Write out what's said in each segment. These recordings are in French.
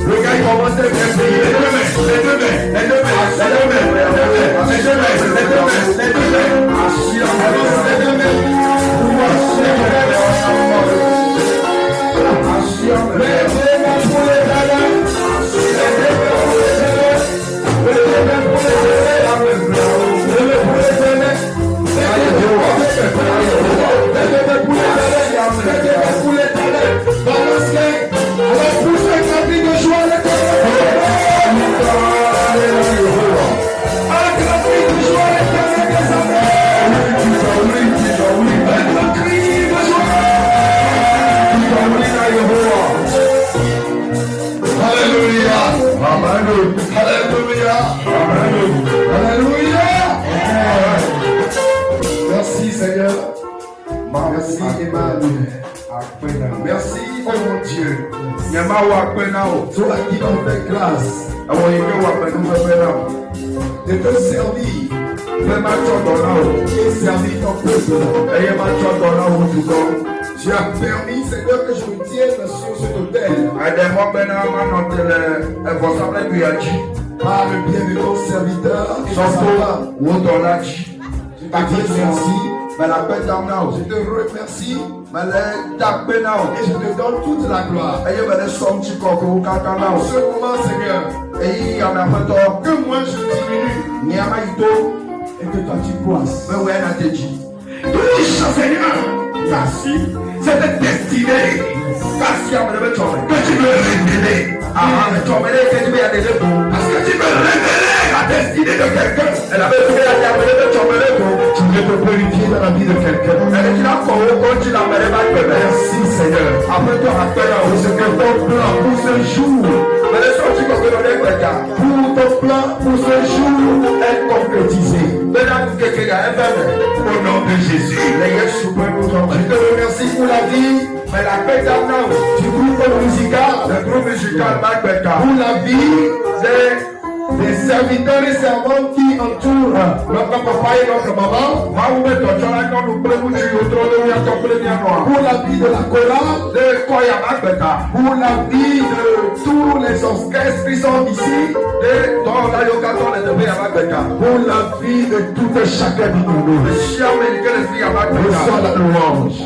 Le gars il commence à prier. Merci Seigneur. Merci Emmanuel. Merci oh mon Dieu. Toi qui nous fais grâce de te servir et servir ton peuple. Tu as permis Seigneur que je me tienne sur cet autel par le bien de ton serviteur et de sa femme. Je te dis merci. Je te remercie et je te donne toute la gloire. En ce moment, Seigneur, que moi je diminue et que toi tu croisses. Touche, Seigneur, merci. Cette destinée que tu me révélais. Parce que tu me révélais la destinée de quelqu'un. Elle avait fait tu veux te purifier dans la vie de quelqu'un. Merci Seigneur. Après ton appel, c'est que ton plan pour ce jour, pour ton plan pour ce jour est concrétisé. Au nom de Jésus. Je te remercie pour la vie. Mais la paix du groupe musical, pour la vie des serviteurs et servantes qui entourent notre papa et notre maman, pour la vie de la chorale, pour la vie de tous les orchestres qui sont ici, pour la vie de tout et chacun de nous. Reçois la louange.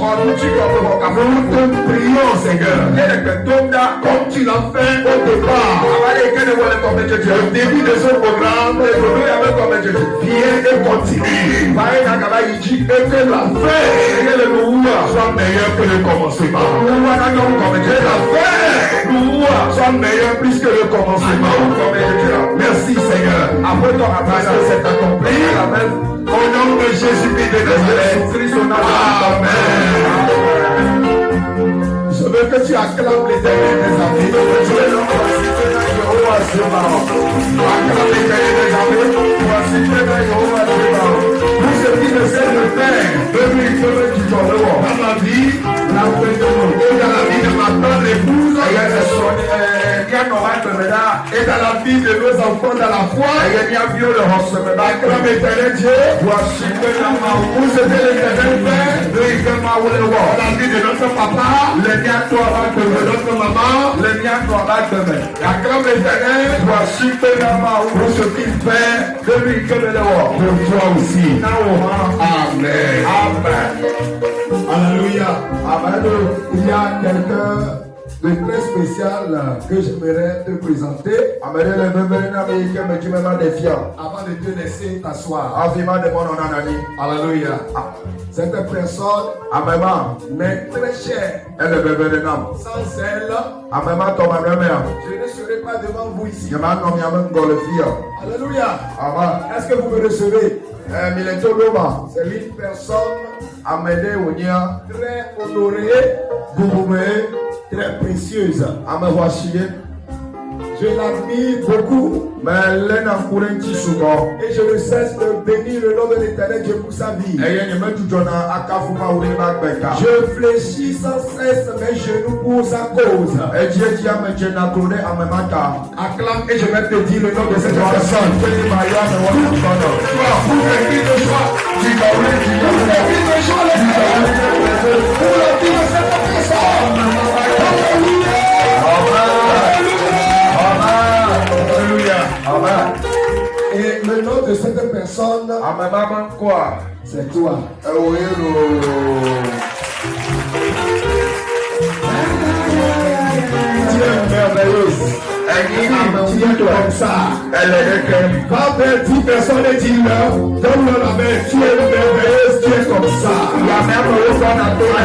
Nous te prions, Seigneur, comme tu l'as fait au départ, au début de ce programme, viens et continue. Et que la fin soit meilleure que le commencement. Que la fin soit meilleure plus que le commencement. Merci Seigneur. Parce que c'est accompli. Au nom de Jésus-Christ de Nazareth. Amen. Je veux que tu acclames l'Éternel des amis. Acclame l'Éternel des amis. Pour ce qui ne sait le faire, dans ma vie, et dans la vie de ma tante épouse, et dans la vie de nos enfants dans la foi, acclame l'Éternel Dieu. Pour ce que l'Éternel fait, dans la vie de notre papa, de notre maman, acclame l'Éternel pour ce qu'il fait pour toi aussi. Amen. Alléluia. Il y a quelqu'un de très spécial que j'aimerais te présenter avant de te laisser t'asseoir. Alléluia. Cette personne m'est très chère. Sans elle, je ne serai pas devant vous ici. Alléluia. Est-ce que vous me recevez? C'est une personne très honorée, très précieuse. Je l'admire beaucoup. Et je ne cesse de bénir le nom de l'Éternel Dieu pour sa vie. Je fléchis sans cesse mes genoux pour sa cause. Acclame et je vais te dire le nom de cette personne. Pour la vie de cette personne. mais maman quoi? C'est toi. Oui, Tu es merveilleuse. Tu es comme ça. Quand 10 personnes disent donne-leur la main, tu es merveilleuse, tu es comme ça. Il y a même le son à toi.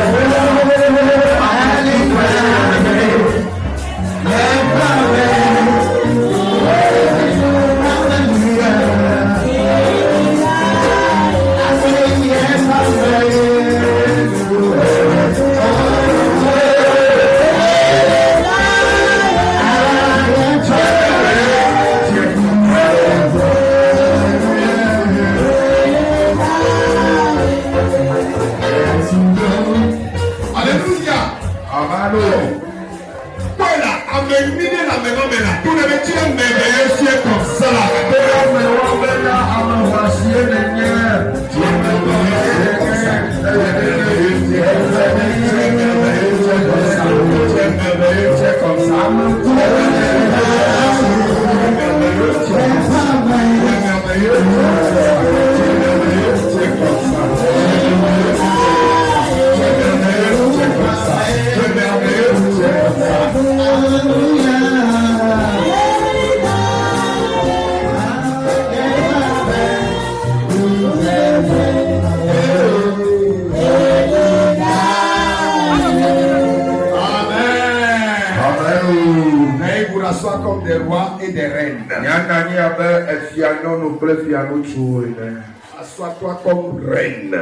Comme des rois et des reines. Assois-toi comme reine.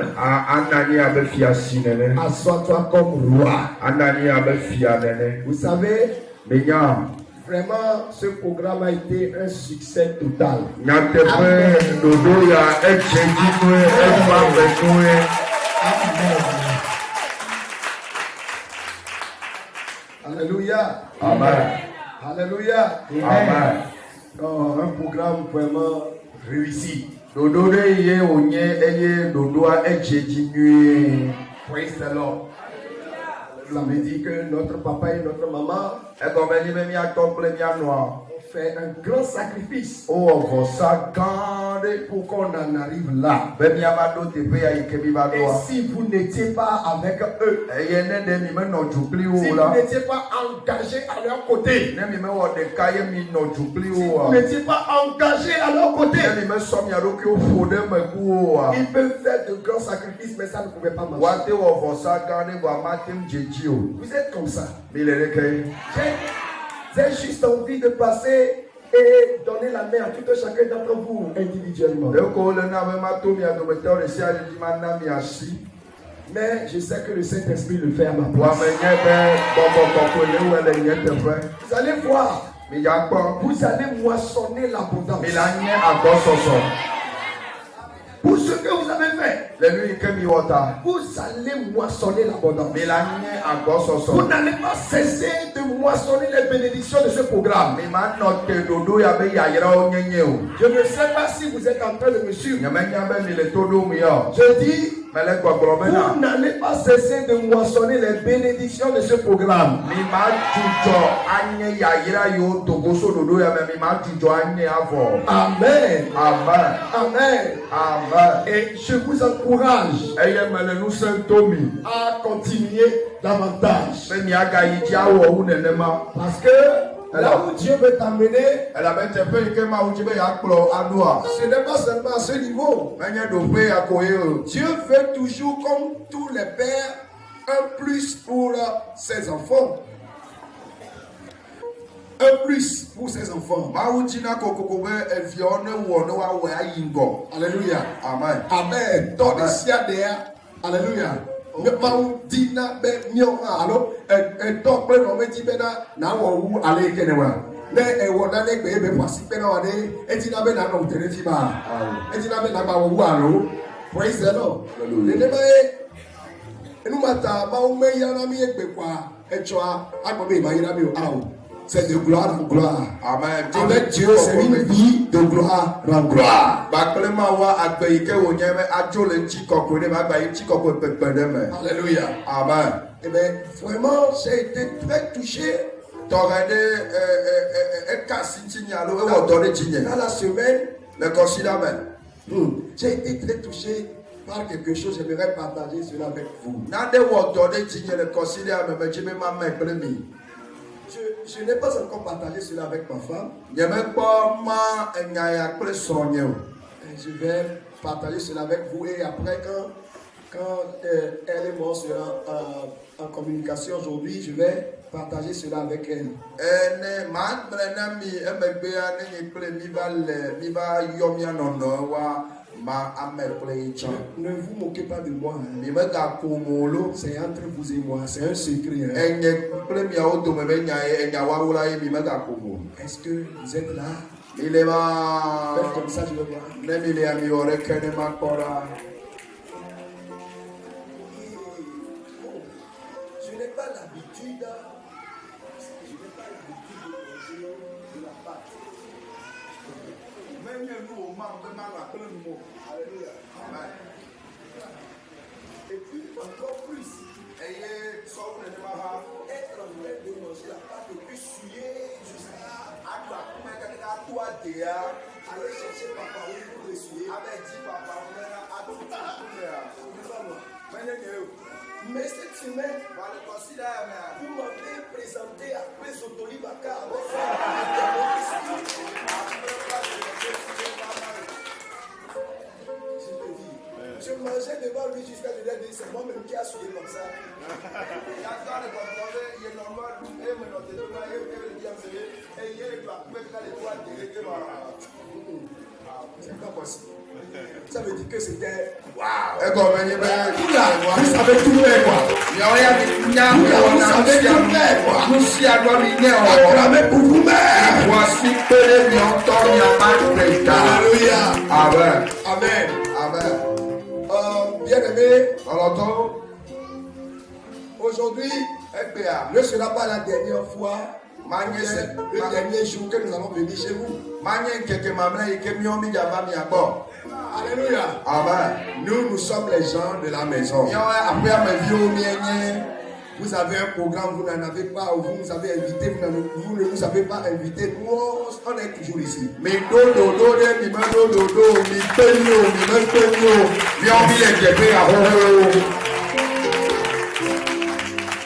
Assois-toi comme roi. Vous savez, vraiment, ce programme a été un succès total. Amen. Alléluia. Amen. Alléluia. Amen. Un programme vraiment réussi. Praise the Lord. Ça veut dire que notre papa et notre maman ont fait un grand sacrifice pour qu'on en arrive là. Et si vous n'étiez pas avec eux, si vous n'étiez pas engagé à leur côté, si vous n'étiez pas engagé à leur côté, ils peuvent faire de grands sacrifices, mais ça ne pouvait pas marcher. Vous êtes comme ça. J'ai juste envie de passer et donner la main à tout un chacun d'entre vous individuellement. Mais je sais que le Saint-Esprit le fait à ma place. Vous allez voir, vous allez moissonner l'abondance. Pour ce que vous avez fait, vous allez moissonner l'abondance. Vous n'allez pas cesser de moissonner les bénédictions de ce programme. Je ne sais pas si vous êtes en train de me suivre. Je dis, vous n'allez pas cesser de moissonner les bénédictions de ce programme. Amen. Amen. Amen. Amen. Et je vous encourage à continuer davantage. Parce que là où Dieu veut t'amener, ce n'est pas seulement à ce niveau. Dieu veut toujours, comme tous les pères, un plus pour ses enfants. Un plus pour ses enfants. Alléluia. Amen. Amen. Alléluia. Dina be mio alo to pe no meji be na wo ale kenewa ne e wo na le gbe be pasi pe na wa de etina be na no tere fi ba etina be na ba wo alo. Praise the Lord. Le ne ba enu mata ba o me ya na mi egbe kwa echoa agbo be ba yira mi o awo. C'est de gloire en gloire. Amen. Avec Dieu, c'est une vie de gloire en gloire. Alléluia. Amen. Eh bien, vraiment, j'ai été très touché. Dans la semaine, j'ai été très touché par quelque chose, j'aimerais partager cela avec vous. Je n'ai pas encore partagé cela avec ma femme. Je vais partager cela avec vous et après quand elle et moi serons en communication aujourd'hui, je vais partager cela avec elle. Ne vous moquez pas de moi. C'est entre vous et moi. C'est un secret. Est-ce que vous êtes là? Faites comme ça, je veux voir. Je n'ai pas l'habitude. Je n'ai pas l'habitude de manger de la pâte. Et puis encore plus, être en train de manger la pâte et puis suer jusqu'à aller chercher papa où pour le suer. Mais cette semaine, vous m'avez présenté après Zotoli Baka. Je mangeais devant lui jusqu'à lui dire c'est moi-même qui a souillé comme ça. C'est pas possible. Ça veut dire que c'était waouh. Vous savez tout faire quoi. Vous savez tout faire quoi. Acclamez pour vous-même. Alléluia. Amen. Amen. Amen. Bien-aimé, aujourd'hui ne sera pas la dernière fois, le dernier jour que nous allons venir chez vous. Alléluia. Amen. Nous sommes les gens de la maison. Vous avez un programme, vous n'en avez pas, ou vous nous avez invité, vous ne nous avez pas invité. Nous, on est toujours ici.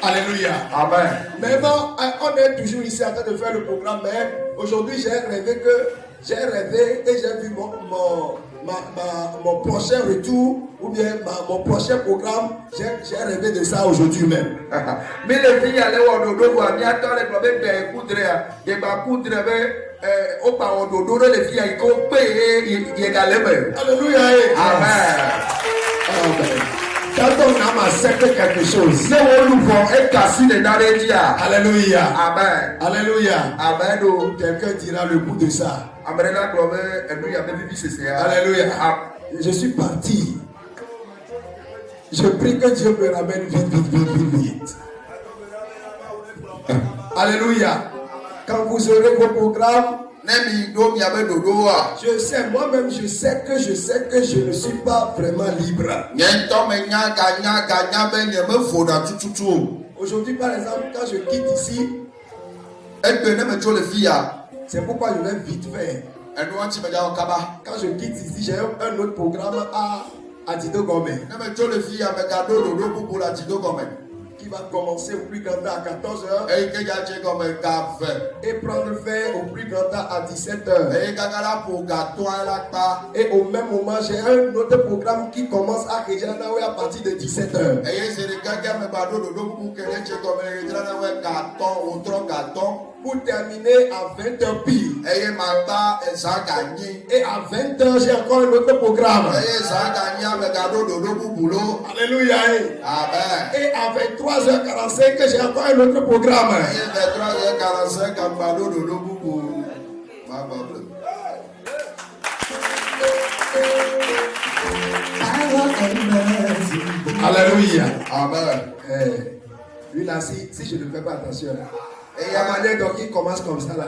Alléluia. Amen. Mais bon, on est toujours ici en train de faire le programme, mais aujourd'hui j'ai rêvé et j'ai vu mon prochain retour ou bien mon prochain programme. J'ai rêvé de ça aujourd'hui même. Mais les filles allaient au dodo, les alléluia. Amen. Quand on a accepté quelque chose, alléluia. Amen. Alléluia. Amen. Quelqu'un dira le bout de ça. Alléluia. Je suis parti. Je prie que Dieu me ramène vite. Alléluia. Quand vous aurez vos programmes, je sais, moi-même, je sais que je ne suis pas vraiment libre. Aujourd'hui, par exemple, quand je quitte ici, c'est pourquoi je vais vite faire. Quand je quitte ici, j'ai un autre programme à Dido Gomé. Qui va commencer au plus grand temps à 14h et prendre fin au plus grand temps à 17h. Et au même moment, j'ai un autre programme qui commence à Kejanawe à partir de 17h. Pour terminer à 20h pile. Et à 20h, j'ai encore un autre programme. Alléluia. Amen. Et à 23h45, j'ai encore un autre programme. Alléluia. Amen. Lui là, si je ne fais pas attention là. Et il y a manière donc il commence comme ça là.